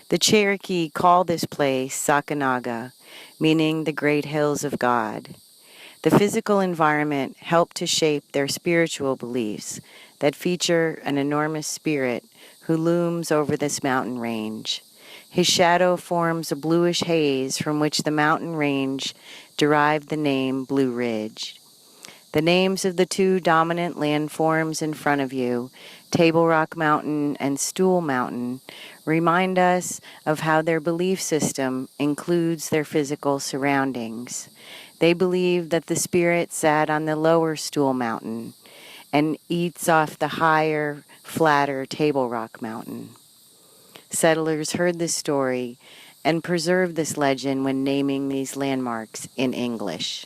The Cherokee call this place Sakanaga, meaning the great hills of God. The physical environment helped to shape their spiritual beliefs that feature an enormous spirit who looms over this mountain range. His shadow forms a bluish haze from which the mountain range derived the name Blue Ridge. The names of the two dominant landforms in front of you, Table Rock Mountain and Stool Mountain, remind us of how their belief system includes their physical surroundings. They believe that the spirit sat on the lower Stool Mountain and eats off the higher, flatter Table Rock Mountain. Settlers heard this story and preserved this legend when naming these landmarks in English.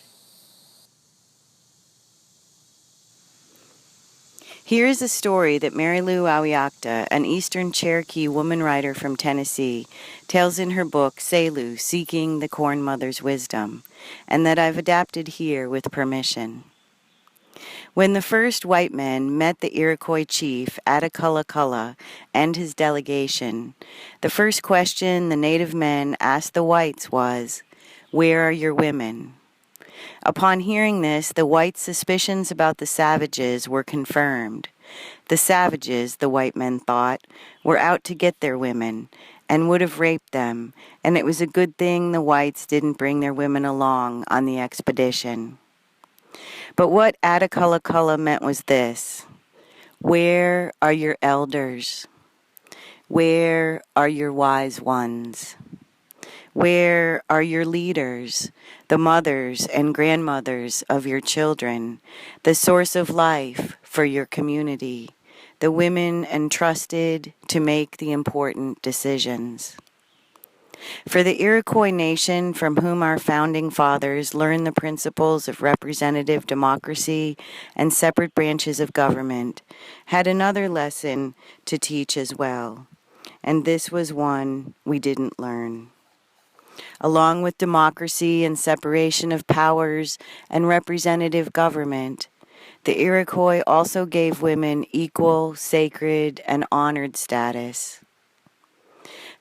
Here is a story that Mary Lou Awiakta, an Eastern Cherokee woman writer from Tennessee, tells in her book, Selu, Seeking the Corn Mother's Wisdom, and that I've adapted here with permission. When the first white men met the Iroquois chief, Atakulla and his delegation, the first question the native men asked the whites was, "Where are your women?" Upon hearing this, the whites' suspicions about the savages were confirmed. The savages, the white men thought, were out to get their women and would have raped them, and it was a good thing the whites didn't bring their women along on the expedition. But what Atakulla meant was this: where are your elders? Where are your wise ones? Where are your leaders, the mothers and grandmothers of your children, the source of life for your community, the women entrusted to make the important decisions? For the Iroquois nation, from whom our founding fathers learned the principles of representative democracy and separate branches of government, had another lesson to teach as well, and this was one we didn't learn. Along with democracy and separation of powers and representative government, the Iroquois also gave women equal, sacred, and honored status.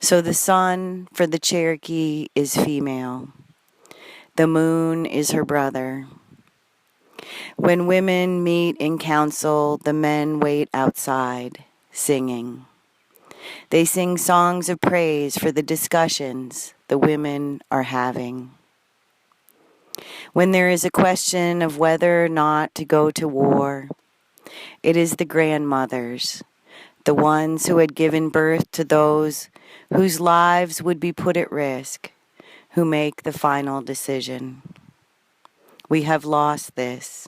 So the sun for the Cherokee is female. The moon is her brother. When women meet in council, the men wait outside, singing. They sing songs of praise for the discussions the women are having. When there is a question of whether or not to go to war, it is the grandmothers, the ones who had given birth to those whose lives would be put at risk, who make the final decision. We have lost this,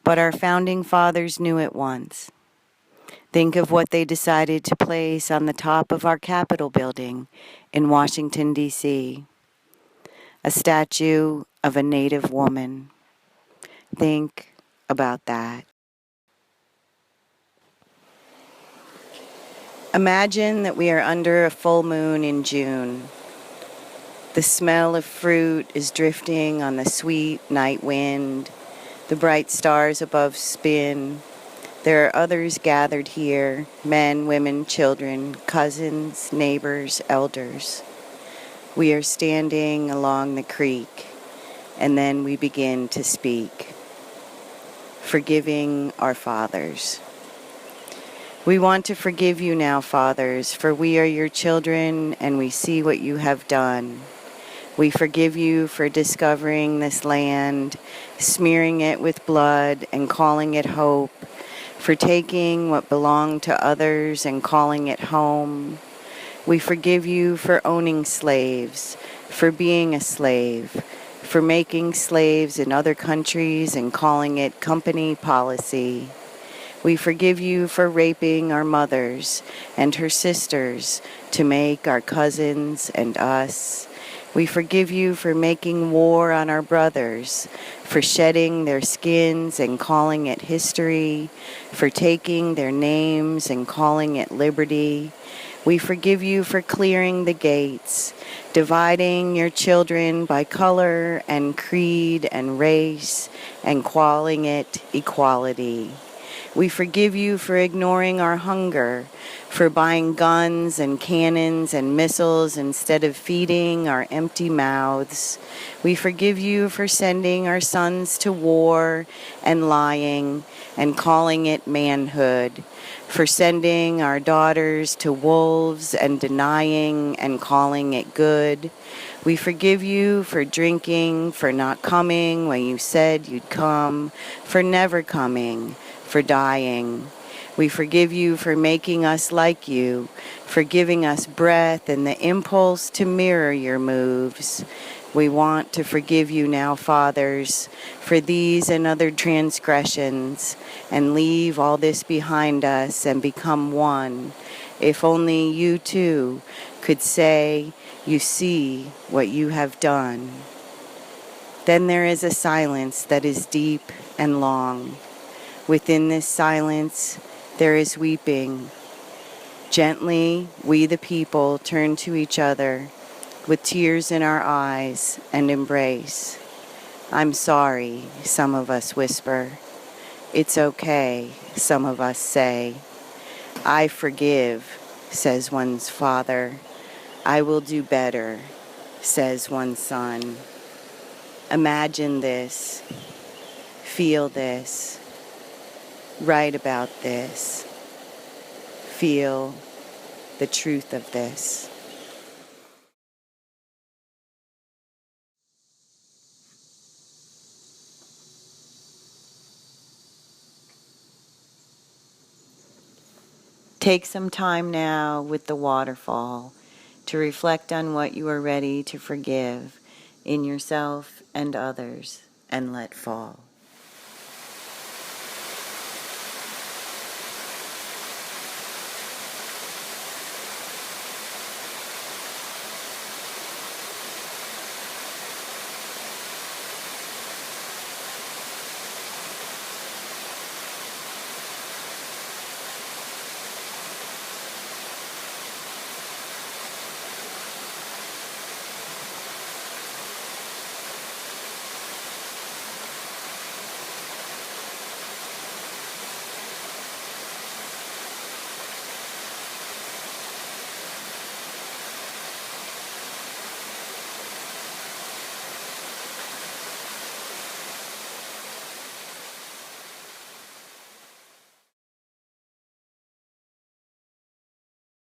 but our founding fathers knew it once. Think of what they decided to place on the top of our Capitol building in Washington, D.C. A statue of a Native woman. Think about that. Imagine that we are under a full moon in June. The smell of fruit is drifting on the sweet night wind. The bright stars above spin. There are others gathered here, men, women, children, cousins, neighbors, elders. We are standing along the creek, and then we begin to speak, forgiving our fathers. We want to forgive you now, fathers, for we are your children, and we see what you have done. We forgive you for discovering this land, smearing it with blood and calling it hope, for taking what belonged to others and calling it home. We forgive you for owning slaves, for being a slave, for making slaves in other countries and calling it company policy. We forgive you for raping our mothers and her sisters to make our cousins and us. We forgive you for making war on our brothers, for shedding their skins and calling it history, for taking their names and calling it liberty. We forgive you for clearing the gates, dividing your children by color and creed and race, and calling it equality. We forgive you for ignoring our hunger, for buying guns and cannons and missiles instead of feeding our empty mouths. We forgive you for sending our sons to war and lying and calling it manhood, for sending our daughters to wolves and denying and calling it good. We forgive you for drinking, for not coming when you said you'd come, for never coming, for dying. We forgive you for making us like you, for giving us breath and the impulse to mirror your moves. We want to forgive you now, fathers, for these and other transgressions, and leave all this behind us and become one. If only you too could say, you see what you have done. Then there is a silence that is deep and long. Within this silence, there is weeping. Gently, we the people turn to each other with tears in our eyes and embrace. I'm sorry, some of us whisper. It's okay, some of us say. I forgive, says one's father. I will do better, says one son. Imagine this, feel this, write about this, feel the truth of this. Take some time now with the waterfall to reflect on what you are ready to forgive in yourself and others and let fall.